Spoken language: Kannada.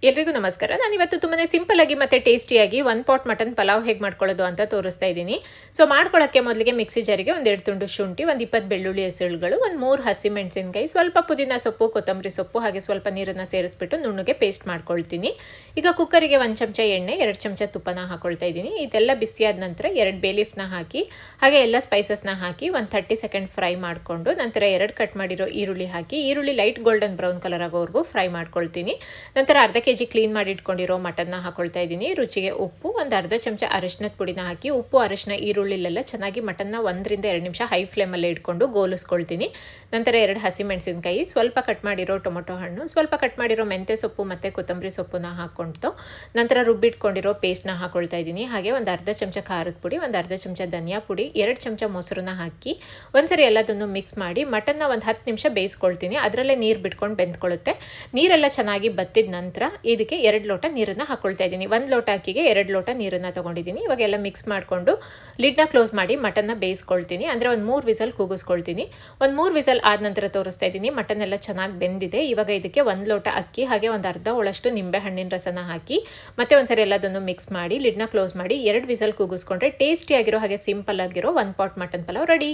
ಎಲ್ರಿಗೂ ನಮಸ್ಕಾರ. ನಾನು ಇವತ್ತು ತುಂಬಾನೇ ಸಿಂಪಲ್ ಆಗಿ ಮತ್ತೆ ಟೇಸ್ಟಿಯಾಗಿ ಒನ್ ಪಾಟ್ ಮಟನ್ ಪಲಾವ್ ಹೇಗೆ ಮಾಡ್ಕೊಳ್ಳೋದು ಅಂತ ತೋರಿಸ್ತಾ ಇದ್ದೀನಿ. ಸೊ ಮಾಡ್ಕೊಳ್ಳೋಕ್ಕೆ ಮೊದಲಿಗೆ ಮಿಕ್ಸಿ ಜಾರಿಗೆ ಒಂದೆರಡು ತುಂಡು ಶುಂಠಿ, ಒಂದು 20 ಬೆಳ್ಳುಳ್ಳಿ ಹೆಸರುಗಳು, ಒಂದು 3 ಹಸಿಮೆಣಸಿನಕಾಯಿ, ಸ್ವಲ್ಪ ಪುದೀನ ಸೊಪ್ಪು, ಕೊತ್ತಂಬರಿ ಸೊಪ್ಪು, ಹಾಗೆ ಸ್ವಲ್ಪ ನೀರನ್ನು ಸೇರಿಸ್ಬಿಟ್ಟು ನುಣ್ಣಗೆ ಪೇಸ್ಟ್ ಮಾಡ್ಕೊಳ್ತೀನಿ. ಈಗ ಕುಕ್ಕರಿಗೆ 1 ಚಮಚ ಎಣ್ಣೆ, 2 ಚಮಚ ತುಪ್ಪನ ಹಾಕೊಳ್ತಾ ಇದ್ದೀನಿ. ಇದೆಲ್ಲ ಬಿಸಿಯಾದ ನಂತರ 2 ಬೇ ಲೀಫ್ನ ಹಾಕಿ ಹಾಗೆ ಎಲ್ಲ ಸ್ಪೈಸಸ್ನ ಹಾಕಿ ಒಂದು 30 ಸೆಕೆಂಡ್ ಫ್ರೈ ಮಾಡಿಕೊಂಡು ನಂತರ 2 ಕಟ್ ಮಾಡಿರೋ ಈರುಳ್ಳಿ ಹಾಕಿ ಈರುಳ್ಳಿ ಲೈಟ್ ಗೋಲ್ಡನ್ ಬ್ರೌನ್ ಕಲರ್ ಆಗೋವರೆಗೂ ಫ್ರೈ ಮಾಡ್ಕೊಳ್ತೀನಿ. ನಂತರ ಅರ್ಧ ಕೆಜಿ ಕ್ಲೀನ್ ಮಾಡಿ ಇಟ್ಕೊಂಡಿರೋ ಮಟನ್ನ ಹಾಕೊಳ್ತಾ ಇದ್ದೀನಿ. ರುಚಿಗೆ ಉಪ್ಪು, ಒಂದು ಅರ್ಧ ಚಮಚ ಅರಿಶಿನದ ಪುಡಿನ ಹಾಕಿ ಉಪ್ಪು ಅರಿಶಿನ ಈರುಳ್ಳಿಲೆಲ್ಲ ಚೆನ್ನಾಗಿ ಮಟನ್ನ 1 ರಿಂದ 2 ನಿಮಿಷ ಹೈ ಫ್ಲೇಮಲ್ಲೇ ಇಟ್ಕೊಂಡು ಗೋಲಿಸ್ಕೊಳ್ತೀನಿ. ನಂತರ 2 ಹಸಿಮೆಣಸಿನಕಾಯಿ, ಸ್ವಲ್ಪ ಕಟ್ ಮಾಡಿರೋ ಟೊಮೊಟೊ ಹಣ್ಣು, ಸ್ವಲ್ಪ ಕಟ್ ಮಾಡಿರೋ ಮೆಂತ್ಯ ಸೊಪ್ಪು ಮತ್ತು ಕೊತ್ತಂಬರಿ ಸೊಪ್ಪನ್ನ ಹಾಕ್ಕೊಂಡು ನಂತರ ರುಬ್ಬಿಟ್ಕೊಂಡಿರೋ ಪೇಸ್ಟ್ನ ಹಾಕೊಳ್ತಾ ಇದ್ದೀನಿ. ಹಾಗೆ ಒಂದು ಅರ್ಧ ಚಮಚ ಖಾರದ ಪುಡಿ, ಒಂದು ಅರ್ಧ ಚಮಚ ಧನಿಯಾ ಪುಡಿ, 2 ಚಮಚ ಮೊಸರನ್ನ ಹಾಕಿ ಒಂದ್ಸರಿ ಎಲ್ಲದನ್ನು ಮಿಕ್ಸ್ ಮಾಡಿ ಮಟನ್ನ ಒಂದು 10 ನಿಮಿಷ ಬೇಯಿಸ್ಕೊಳ್ತೀನಿ. ಅದರಲ್ಲೇ ನೀರು ಬಿಟ್ಕೊಂಡು ಬೆಂದ್ಕೊಳ್ಳುತ್ತೆ. ನೀರೆಲ್ಲ ಚೆನ್ನಾಗಿ ಬತ್ತಿದ ನಂತರ ಇದಕ್ಕೆ 2 ಲೋಟ ನೀರನ್ನು ಹಾಕೊಳ್ತಾ ಇದ್ದೀನಿ. 1 ಲೋಟ ಅಕ್ಕಿಗೆ 2 ಲೋಟ ನೀರನ್ನು ತೊಗೊಂಡಿದ್ದೀನಿ. ಇವಾಗೆಲ್ಲ ಮಿಕ್ಸ್ ಮಾಡಿಕೊಂಡು ಲಿಡ್ನ ಕ್ಲೋಸ್ ಮಾಡಿ ಮಟನ್ನ ಬೇಯಿಸ್ಕೊಳ್ತೀನಿ. ಅಂದರೆ ಒಂದು 3 ವಿಸಲ್ ಕೂಗಿಸ್ಕೊಳ್ತೀನಿ. ಒಂದು 3 ವಿಸಲ್ ಆದ ನಂತರ ತೋರಿಸ್ತಾ ಇದ್ದೀನಿ. ಮಟನ್ ಎಲ್ಲ ಚೆನ್ನಾಗಿ ಬೆಂದಿದೆ. ಇವಾಗ ಇದಕ್ಕೆ 1 ಲೋಟ ಅಕ್ಕಿ ಹಾಗೆ ಒಂದು ಅರ್ಧ ಒಳಷ್ಟು ನಿಂಬೆ ಹಣ್ಣಿನ ರಸನ ಹಾಕಿ ಮತ್ತೆ ಒಂದ್ಸರಿ ಎಲ್ಲದನ್ನು ಮಿಕ್ಸ್ ಮಾಡಿ ಲಿಡ್ನ ಕ್ಲೋಸ್ ಮಾಡಿ 2 ವಿಸಲ್ ಕೂಗಿಸ್ಕೊಂಡ್ರೆ ಟೇಸ್ಟಿಯಾಗಿರೋ ಹಾಗೆ ಸಿಂಪಲ್ ಆಗಿರೋ 1 ಪಾಟ್ ಮಟನ್ ಪಲಾವ್ ರೆಡಿ.